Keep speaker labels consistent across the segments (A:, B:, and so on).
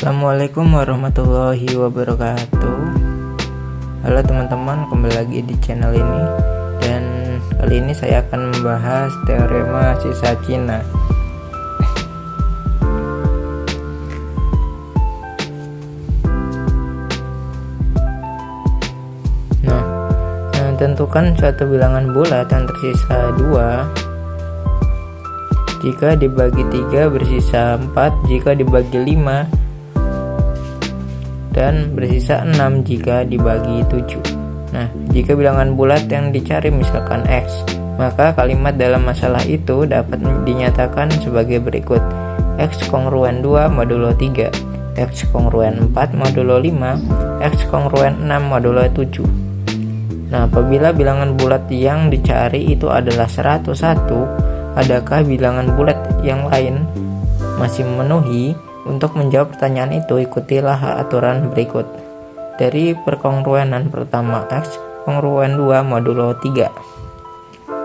A: Assalamualaikum warahmatullahi wabarakatuh. Halo teman-teman, kembali lagi di channel ini. Dan kali ini saya akan membahas teorema sisa Cina. Nah, tentukan suatu bilangan bulat yang tersisa 2 jika dibagi 3 bersisa 4, jika dibagi 5 dan bersisa 6 jika dibagi 7. Nah, jika bilangan bulat yang dicari misalkan X, maka kalimat dalam masalah itu dapat dinyatakan sebagai berikut: X kongruen 2 modulo 3, X kongruen 4 modulo 5, X kongruen 6 modulo 7. Nah, apabila bilangan bulat yang dicari itu adalah 101, adakah bilangan bulat yang lain masih memenuhi? Untuk menjawab pertanyaan itu, ikutilah aturan berikut. Dari perkongruenan pertama, X kongruen 2 modulo 3.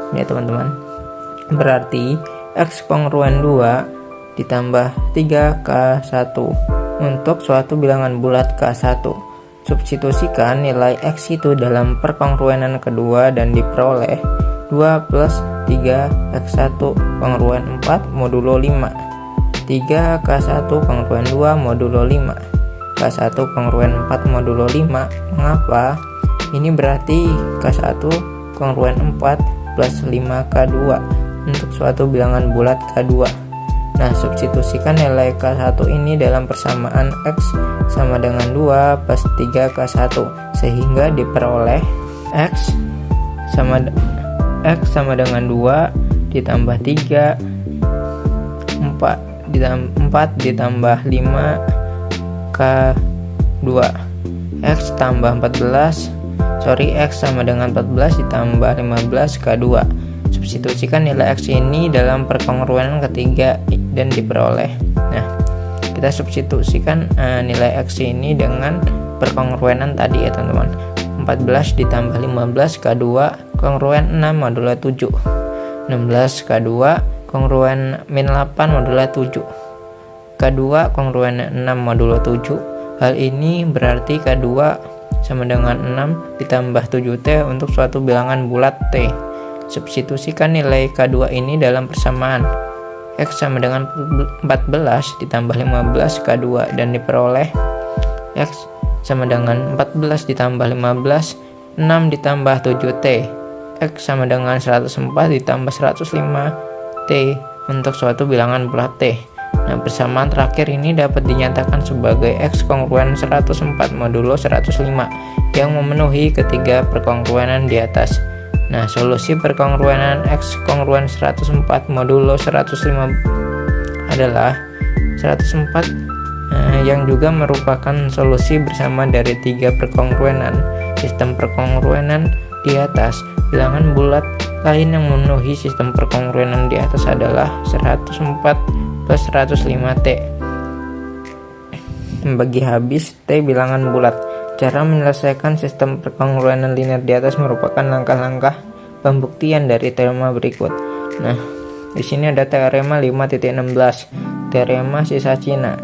A: Ini teman-teman. Berarti X kongruen 2 ditambah 3K1 untuk suatu bilangan bulat K1. Substitusikan nilai X itu dalam perkongruenan kedua dan diperoleh 2 plus 3X1 kongruen 4 modulo 5, 3K1 kongruen 2 modulo 5, K1 kongruen 4 modulo 5. Mengapa? Ini berarti K1 kongruen 4 plus 5K2 untuk suatu bilangan bulat K2. Nah, substitusikan nilai K1 ini dalam persamaan X sama dengan 2 plus 3K1 sehingga diperoleh X sama dengan 2 ditambah 3 4 ditambah 5K2 X tambah 14 X sama dengan 14 ditambah 15K2. Substitusikan nilai X ini dalam perkongruenan ketiga dan diperoleh. Nah, kita substitusikan nilai X ini dengan perkongruenan tadi ya teman-teman. 14 ditambah 15K2 kongruen 6 modulo 7, 16K2 kongruen min 8 modulo 7, K2 kongruen 6 modulo 7. Hal ini berarti K2 sama dengan 6 ditambah 7T untuk suatu bilangan bulat T. Substitusikan nilai K2 ini dalam persamaan X sama dengan 14 ditambah 15K2 dan diperoleh X sama dengan 14 ditambah 15, 6 ditambah 7T. X sama dengan 104 ditambah 105T untuk suatu bilangan bulat T. Nah, persamaan terakhir ini dapat dinyatakan sebagai X kongruen 104 modulo 105 yang memenuhi ketiga perkongruenan di atas. Nah, solusi perkongruenan X kongruen 104 modulo 105 adalah 104 yang juga merupakan solusi bersama dari tiga perkongruenan sistem perkongruenan di atas. Bilangan bulat lain yang memenuhi sistem perkongruenan di atas adalah 104 plus 105T. Bagi habis T bilangan bulat. Cara menyelesaikan sistem perkongruenan linear di atas merupakan langkah-langkah pembuktian dari teorema berikut. Nah, di sini ada teorema 5.16, teorema sisa Cina.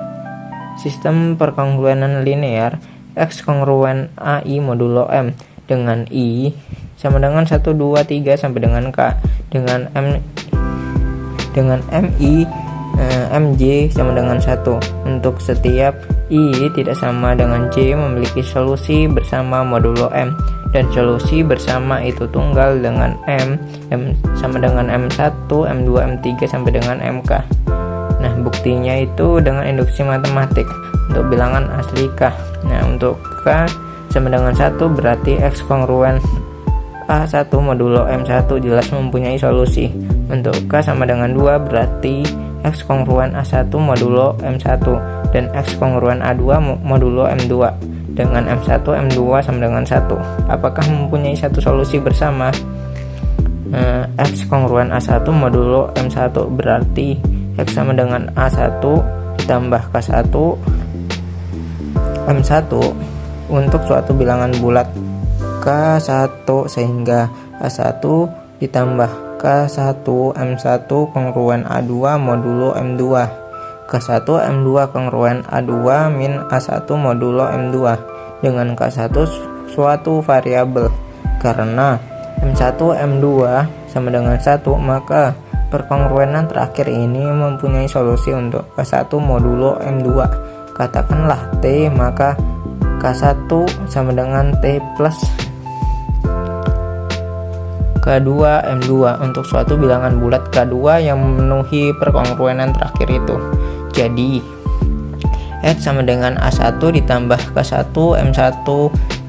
A: Sistem perkongruenan linear X kongruen AI modulo M dengan I sama dengan 1, 2, 3 sampai dengan K dengan MI MJ sama dengan 1 untuk setiap I tidak sama dengan J memiliki solusi bersama modulo M dan solusi bersama itu tunggal dengan M sama dengan M1, M2, M3 sampai dengan MK. Nah, buktinya itu dengan induksi matematik untuk bilangan asli K. Nah, untuk K sama dengan 1 berarti X kongruen A1 modulo M1 jelas mempunyai solusi. Untuk K sama dengan 2 berarti X kongruen A1 modulo M1 dan X kongruen A2 modulo M2 dengan M1, M2 sama dengan 1. Apakah mempunyai satu solusi bersama? X kongruen A1 modulo M1 berarti X sama dengan A1 ditambah K1 M1 untuk suatu bilangan bulat K1 sehingga A1 ditambah K1 M1 kongruen A2 modulo M2 K1 M2 kongruen A2 min A1 modulo M2 dengan K1 suatu variabel. Karena M1 M2 sama dengan 1, maka perkongruenan terakhir ini mempunyai solusi untuk K1 modulo M2. Katakanlah T, maka K1 sama dengan T plus K2 M2 untuk suatu bilangan bulat K2 yang memenuhi perkongruenan terakhir itu. Jadi X sama dengan A1 ditambah K1 M1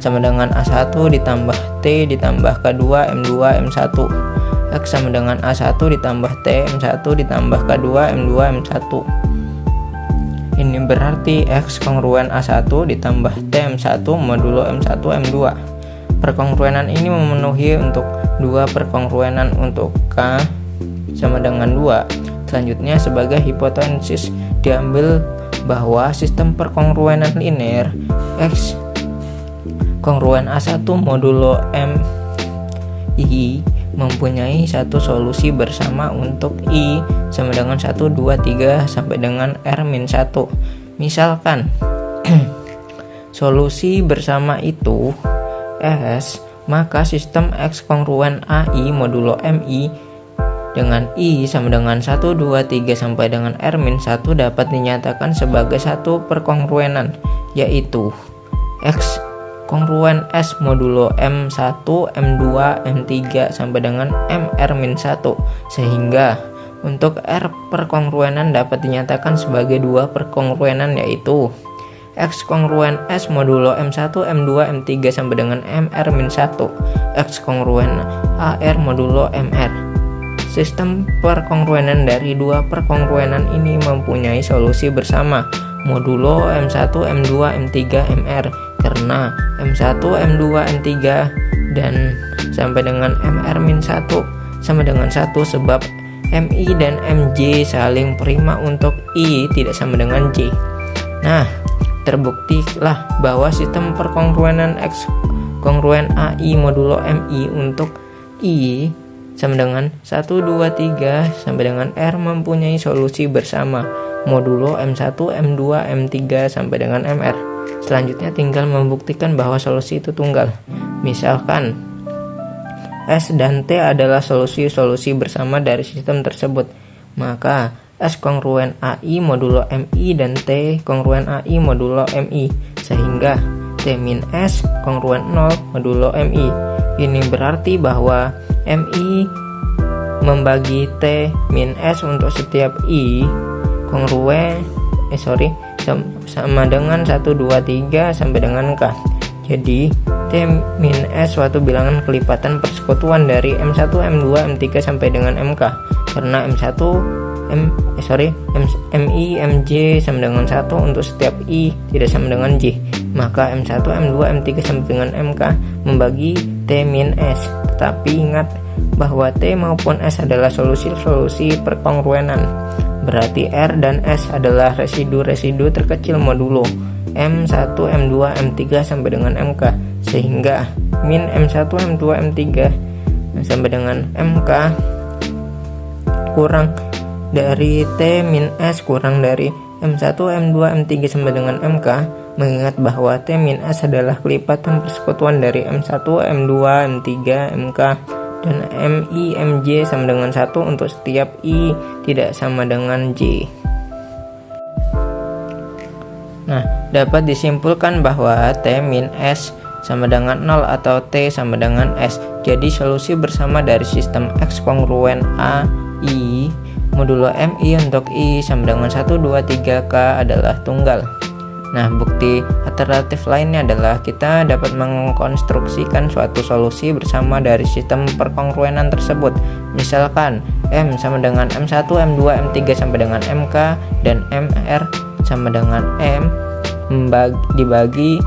A: sama dengan A1 ditambah T ditambah K2 M2 M1. X sama dengan A1 ditambah T M1 ditambah K2 M2 M1. Ini berarti X kongruen A1 ditambah T M1 modulo M1 M2. Perkongruenan ini memenuhi untuk dua perkongruenan untuk K sama dengan 2. Selanjutnya sebagai hipotesis diambil bahwa sistem perkongruenan linear X kongruen A1 modulo M I mempunyai satu solusi bersama untuk I sama dengan 1, 2, 3 sampai dengan R-1. Misalkan solusi bersama itu S, maka sistem X kongruen AI modulo MI dengan I sama dengan 1, 2, 3 sampai dengan R-1 dapat dinyatakan sebagai satu perkongruenan, yaitu X kongruen S modulo M1, M2, M3 sampai dengan MR-1, sehingga untuk R perkongruenan dapat dinyatakan sebagai dua perkongruenan, yaitu X kongruen S modulo M1, M2, M3 sampai dengan MR-1, X kongruen AR modulo MR. Sistem perkongruenan dari dua perkongruenan ini mempunyai solusi bersama modulo M1, M2, M3, MR, karena M1, M2, M3 dan sampai dengan MR-1 sama dengan 1 sebab MI dan MJ saling prima untuk I tidak sama dengan J. Nah, terbuktilah bahwa sistem perkongruenan X kongruen AI modulo MI untuk I sama dengan 1, 2, 3 sampai dengan R mempunyai solusi bersama modulo M1, M2, M3 sampai dengan MR. Selanjutnya tinggal membuktikan bahwa solusi itu tunggal. Misalkan S dan T adalah solusi-solusi bersama dari sistem tersebut, maka S kongruen AI modulo MI dan T kongruen AI modulo MI, sehingga T min S kongruen 0 modulo MI. Ini berarti bahwa MI membagi T min S untuk setiap I kongruen sama dengan 1, 2, 3 sampai dengan K. Jadi T min S suatu bilangan kelipatan persekutuan dari M1, M2, M3 sampai dengan MK, karena MI, MJ sama dengan 1 untuk setiap I tidak sama dengan J, maka M1, M2, M3 sampai dengan MK membagi T min S. Tetapi ingat bahwa T maupun S adalah solusi-solusi perkongruenan, berarti R dan S adalah residu-residu terkecil modulo M1, M2, M3 sampai dengan MK, sehingga min M1, M2, M3 sampai dengan MK kurang dari T min S kurang dari M1, M2, M3 sampai dengan MK, mengingat bahwa T min S adalah kelipatan persekutuan dari M1, M2, M3, MK, dan MI, MJ sama dengan 1 untuk setiap I tidak sama dengan J. Nah, dapat disimpulkan bahwa T min S sama dengan 0 atau T sama dengan S. Jadi solusi bersama dari sistem X kongruen AI modulo MI untuk I sama dengan 1, 2, 3 K adalah tunggal. Nah, bukti alternatif lainnya adalah kita dapat mengkonstruksikan suatu solusi bersama dari sistem perkongruenan tersebut. Misalkan M sama dengan M1, M2, M3 sampai dengan MK, dan MR sama dengan M dibagi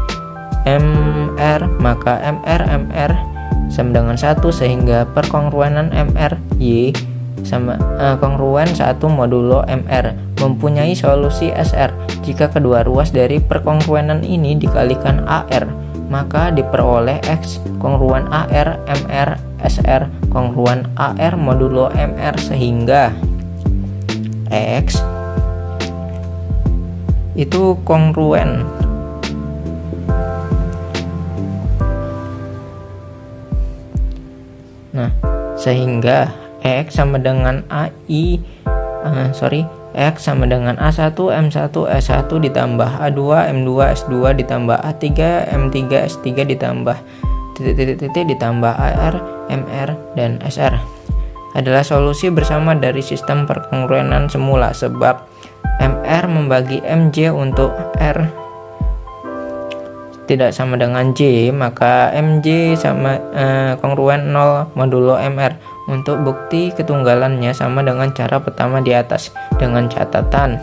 A: MR, maka MR sama dengan 1, sehingga perkongruenan MR Y sama kongruen 1 modulo MR mempunyai solusi SR. Jika kedua ruas dari perkongruenan ini dikalikan AR, maka diperoleh X kongruen AR MR SR kongruen AR modulo MR, sehingga X itu kongruen. Nah, sehingga X sama dengan X sama dengan A1 M1 S1 ditambah A2 M2 S2 ditambah A3 M3 S3 ditambah titik-titik ditambah AR MR dan SR adalah solusi bersama dari sistem perkongruenan semula, sebab MR membagi MJ untuk R tidak sama dengan J, maka MJ sama kongruen 0 modulo MR. Untuk bukti ketunggalannya sama dengan cara pertama di atas, dengan catatan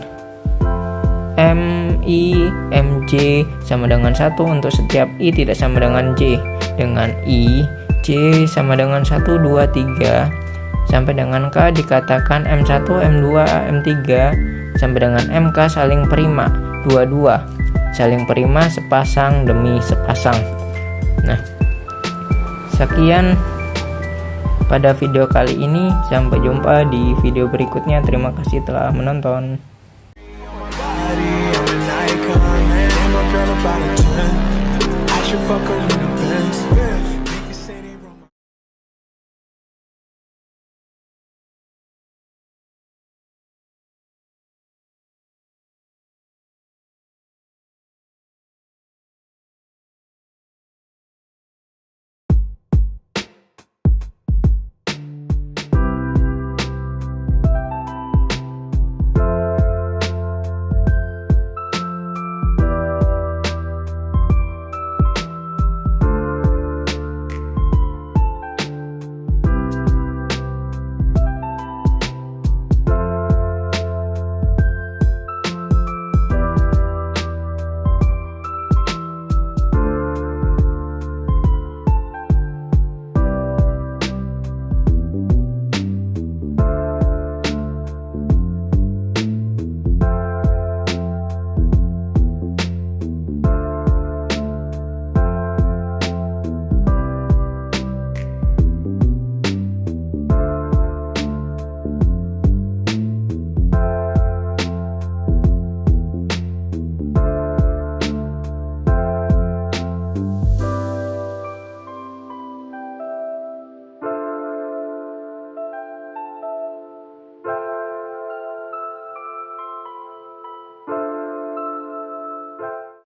A: MI MJ sama dengan 1 untuk setiap I tidak sama dengan J, dengan I J sama dengan 1 2 3 sampai dengan K dikatakan M1 M2 M3 sampai dengan MK saling prima dua-dua, saling prima sepasang demi sepasang. Nah, sekian pada video kali ini, sampai jumpa di video berikutnya. Terima kasih telah menonton.
B: Fuck her, you know